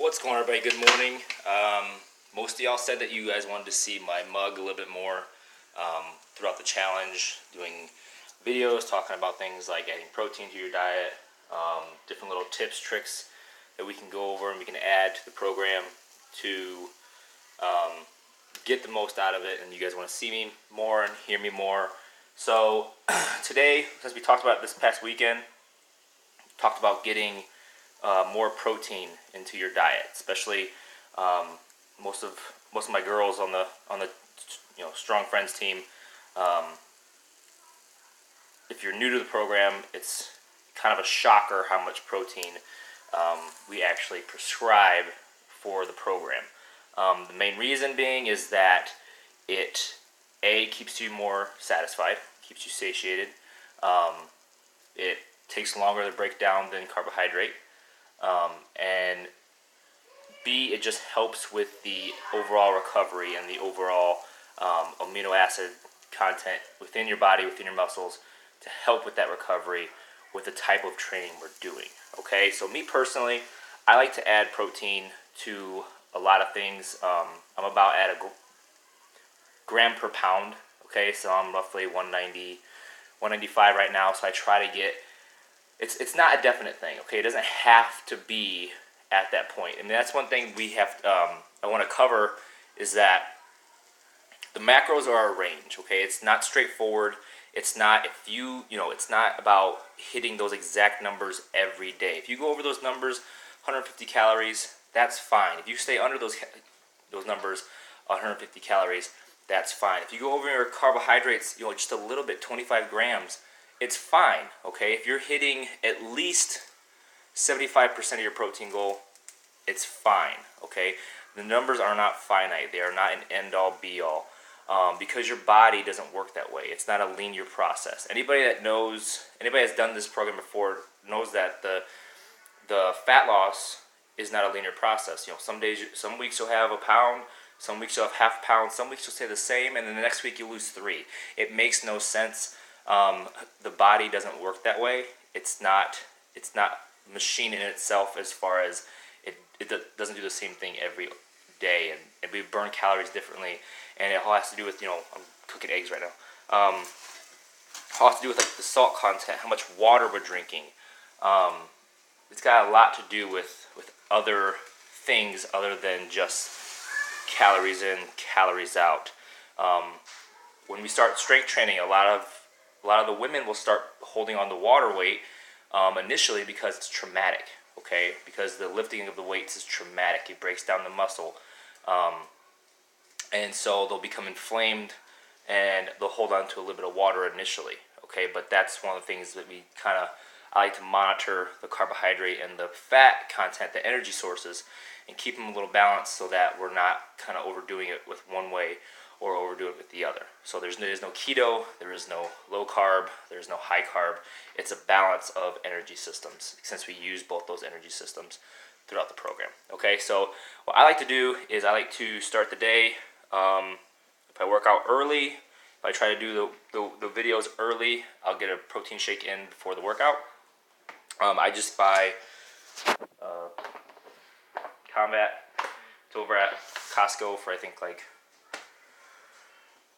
What's going on, everybody? Good morning. Most of y'all said that you guys wanted to see my mug a little bit more throughout the challenge, doing videos talking about things like adding protein to your diet, different little tips, tricks that we can go over and we can add to the program to get the most out of it. And you guys want to see me more and hear me more. So today, since we talked about this past weekend, talked about getting more protein into your diet, especially most of my girls on the Strong Friends team. If you're new to the program, it's kind of a shocker how much protein we actually prescribe for the program. The main reason being is that it keeps you more satisfied, keeps you satiated. It takes longer to break down than carbohydrate. And B, it just helps with the overall recovery and the overall amino acid content within your body, within your muscles, to help with that recovery with the type of training we're doing. Okay, so me personally, I like to add protein to a lot of things. I'm about at a gram per pound. Okay, so I'm roughly 190, 195 right now. So I try to get. It's not a definite thing. Okay, it doesn't have to be at that point. I mean, that's one thing we have. I want to cover is that the macros are a range. Okay, it's not straightforward. It's not it's not about hitting those exact numbers every day. If you go over those numbers, 150 calories, that's fine. If you stay under those numbers, 150 calories, that's fine. If you go over your carbohydrates, just a little bit, 25 grams, it's fine. Okay, if you're hitting at least 75% of your protein goal, it's fine. Okay, the numbers are not finite. They are not an end-all, be-all. Because your body doesn't work that way. It's not a linear process. Anybody that's done this program before knows that the fat loss is not a linear process. Some weeks you'll have a pound, some weeks you'll have half a pound, some weeks you'll stay the same, and then the next week you lose 3. It makes no sense. The body doesn't work that way. It's not machine in itself as far as it doesn't do the same thing every day, and we burn calories differently, and it all has to do with I'm cooking eggs right now. All has to do with like the salt content, how much water we're drinking. It's got a lot to do with other things other than just calories in, calories out. When we start strength training, a lot of the women will start holding on to water weight initially because it's traumatic. Okay, because the lifting of the weights is traumatic. It breaks down the muscle. And so they'll become inflamed and they'll hold on to a little bit of water initially. Okay, but that's one of the things that I like to monitor the carbohydrate and the fat content, the energy sources, and keep them a little balanced so that we're not kind of overdoing it with one way or overdoing it with the other. So there is no keto, there is no low carb, there's no high carb. It's a balance of energy systems since we use both those energy systems throughout the program. Okay, so what I like to do is I like to start the day. If I work out early, if I try to do the videos early, I'll get a protein shake in before the workout. I just buy Combat. It's over at Costco for I think like,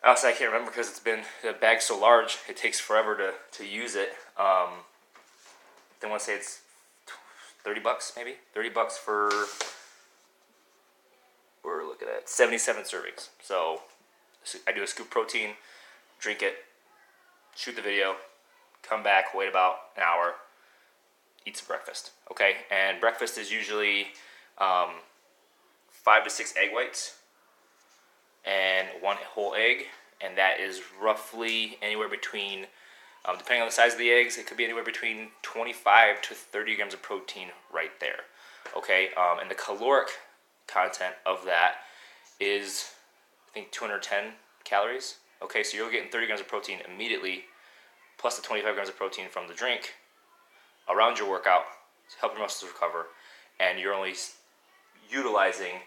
honestly I can't remember because the bag's so large, it takes forever to use it. They want to say it's $30 maybe? $30 for, we're looking at 77 servings. So I do a scoop protein, drink it, shoot the video, come back, wait about an hour, eat some breakfast. Okay, and breakfast is usually 5 to 6 egg whites and 1 whole egg, and that is roughly anywhere between, depending on the size of the eggs, it could be anywhere between 25 to 30 grams of protein right there. Okay, and the caloric content of that is, I think, 210 calories. Okay, so you're getting 30 grams of protein immediately, plus the 25 grams of protein from the drink around your workout to help your muscles recover, and you're only utilizing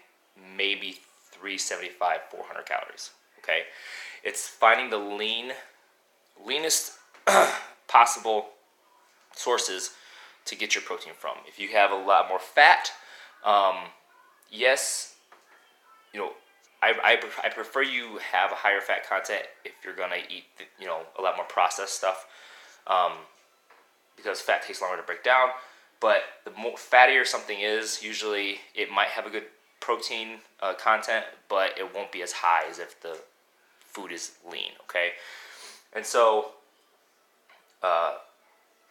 maybe 375, 400 calories. Okay, it's finding the leanest possible sources to get your protein from. If you have a lot more fat, yes, you know, I prefer you have a higher fat content if you're gonna eat, a lot more processed stuff, um, because fat takes longer to break down. But the more fattier something is, usually it might have a good protein content, but it won't be as high as if the food is lean. Okay, and so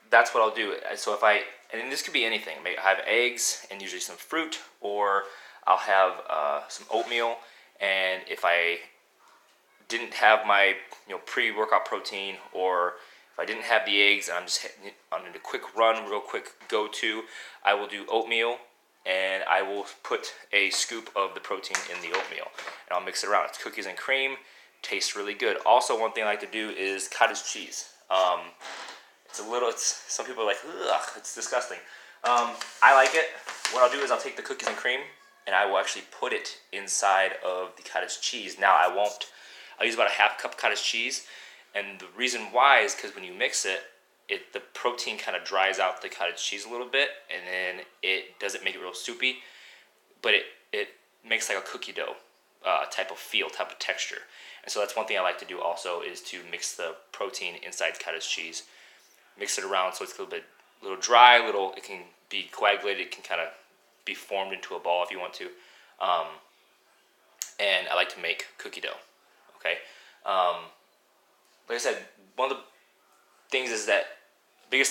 that's what I'll do. So if I, and this could be anything. Maybe I have eggs and usually some fruit, or I'll have some oatmeal. And if I didn't have my pre-workout protein, or if I didn't have the eggs and I'm just on a quick run, real quick go-to, I will do oatmeal, and I will put a scoop of the protein in the oatmeal, and I'll mix it around. It's cookies and cream, tastes really good. Also, one thing I like to do is cottage cheese. Some people are like, ugh, it's disgusting. I like it. What I'll do is I'll take the cookies and cream, and I will actually put it inside of the cottage cheese. Now I'll use about a half cup of cottage cheese, and the reason why is because when you mix it, the protein kind of dries out the cottage cheese a little bit, and then it doesn't make it real soupy, but it makes like a cookie dough type of feel, type of texture. And so that's one thing I like to do also, is to mix the protein inside cottage cheese, mix it around so it's a little dry, it can be coagulated, it can kind of be formed into a ball if you want to. And I like to make cookie dough. Okay, like I said, one of the biggest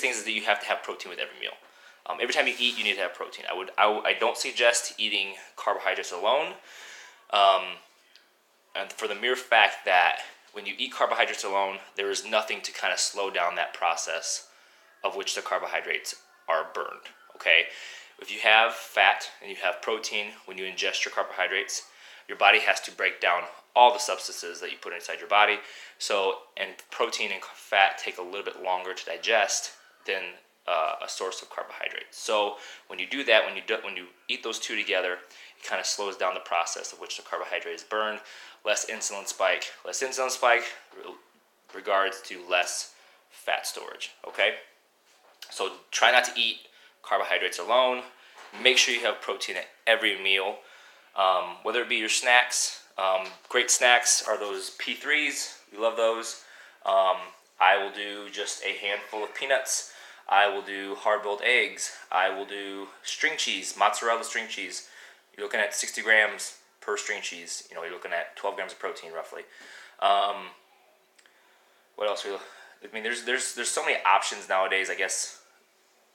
things is that you have to have protein with every meal. Every time you eat, you need to have protein. I don't suggest eating carbohydrates alone, and for the mere fact that when you eat carbohydrates alone, there is nothing to kind of slow down that process of which the carbohydrates are burned. Okay, if you have fat and you have protein, when you ingest your carbohydrates, your body has to break down all the substances that you put inside your body. So, and protein and fat take a little bit longer to digest than a source of carbohydrates. So, when you do that, when you eat those two together, it kind of slows down the process of which the carbohydrate is burned. Less insulin spike. Regards to less fat storage. Okay. So try not to eat carbohydrates alone. Make sure you have protein at every meal, whether it be your snacks. Great snacks are those P3s. We love those. I will do just a handful of peanuts. I will do hard-boiled eggs. I will do string cheese, mozzarella string cheese. You're looking at 60 grams per string cheese. You're looking at 12 grams of protein roughly. What else? There's so many options nowadays. I guess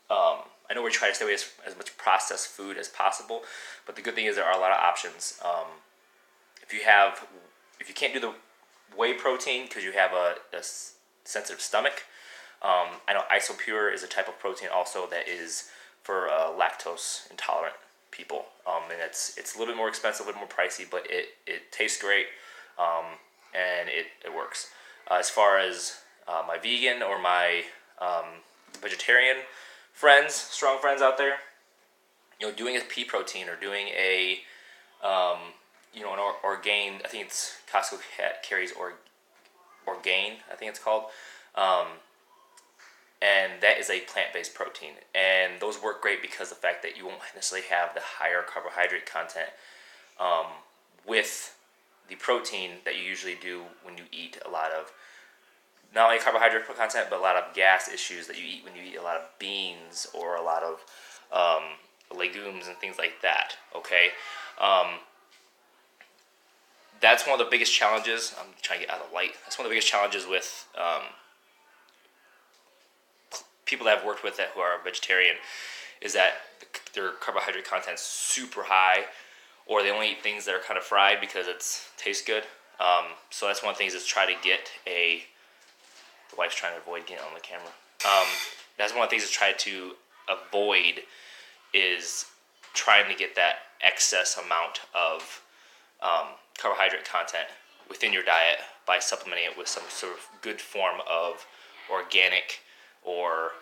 I know we try to stay away as much processed food as possible, but the good thing is there are a lot of options. If you can't do the whey protein because you have a sensitive stomach, I know Isopure is a type of protein also that is for lactose intolerant people, and it's a little bit more expensive, a little more pricey, but it tastes great, and it works. As far as my vegan or my vegetarian friends, strong friends out there, doing a pea protein or doing a an Orgain. I think it's Costco carries Orgain. I think it's called, and that is a plant-based protein, and those work great because of the fact that you won't necessarily have the higher carbohydrate content with the protein that you usually do when you eat a lot of, not only carbohydrate content, but a lot of gas issues that you eat when you eat a lot of beans or a lot of legumes and things like that. Okay, that's one of the biggest challenges. I'm trying to get out of the light. That's one of the biggest challenges with people that I've worked with who are vegetarian, is that their carbohydrate content is super high, or they only eat things that are kind of fried because it tastes good. So that's one of the things, is try to get the wife's trying to avoid getting on the camera. That's one of the things to try to avoid, is trying to get that excess amount of carbohydrate content within your diet by supplementing it with some sort of good form of organic or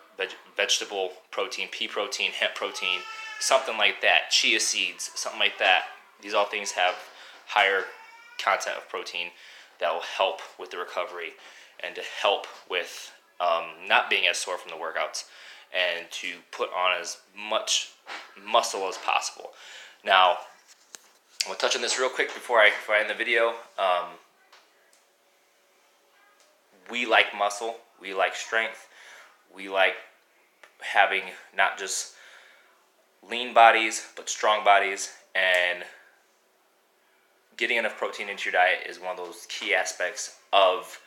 vegetable protein, pea protein, hemp protein, something like that, chia seeds, something like that. These all things have higher content of protein that will help with the recovery and to help with not being as sore from the workouts, and to put on as much muscle as possible. Now, I'm gonna touch on this real quick before I end the video. We like muscle. We like strength. We like having not just lean bodies but strong bodies, and getting enough protein into your diet is one of those key aspects of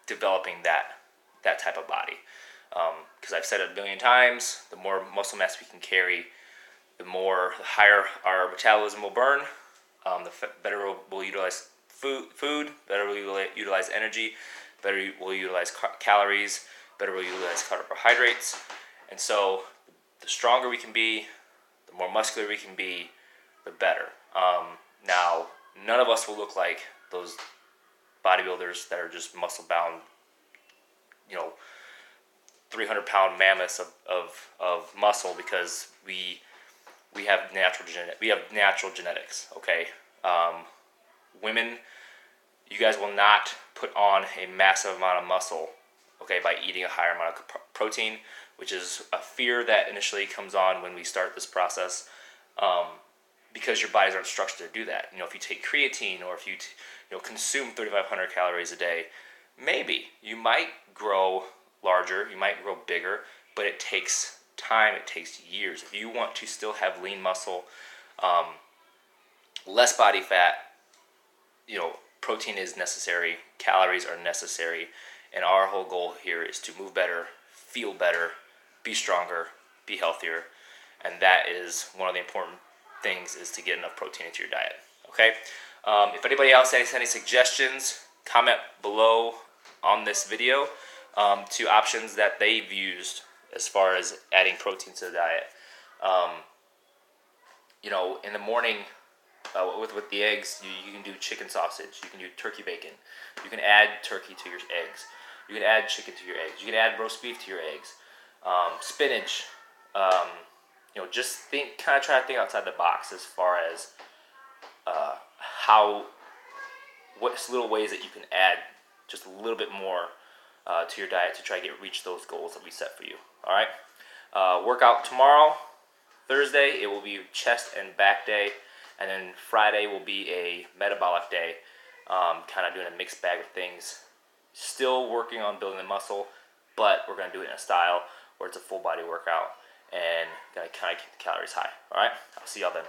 developing that type of body. Because I've said it a million times, the more muscle mass we can carry, the higher our metabolism will burn, the better we'll utilize food, better we'll utilize energy, better we'll utilize calories, better we'll utilize carbohydrates. And so the stronger we can be, the more muscular we can be, the better. Now, none of us will look like those bodybuilders that are just muscle bound, 300-pound mammoths of muscle, because we have natural genetics. Okay, women, you guys will not put on a massive amount of muscle, okay, by eating a higher amount of protein, which is a fear that initially comes on when we start this process, because your bodies aren't structured to do that. If you take creatine, or if you consume 3,500 calories a day, maybe you might grow larger, you might grow bigger, but it takes time, it takes years. If you want to still have lean muscle, less body fat, protein is necessary, calories are necessary, and our whole goal here is to move better, feel better, be stronger, be healthier, and that is one of the important things, is to get enough protein into your diet. Okay, if anybody else has any suggestions, comment below on this video to options that they've used as far as adding protein to the diet. In the morning, with the eggs, you can do chicken sausage, you can do turkey bacon, you can add turkey to your eggs, you can add chicken to your eggs, you can add roast beef to your eggs, spinach. Just try to think outside the box as far as what little ways that you can add just a little bit more to your diet to try to reach those goals that we set for you. All right. Workout tomorrow, Thursday, it will be chest and back day, and then Friday will be a metabolic day. Kind of doing a mixed bag of things. Still working on building the muscle, but we're going to do it in a style where it's a full body workout and going to kind of keep the calories high. All right. I'll see y'all then.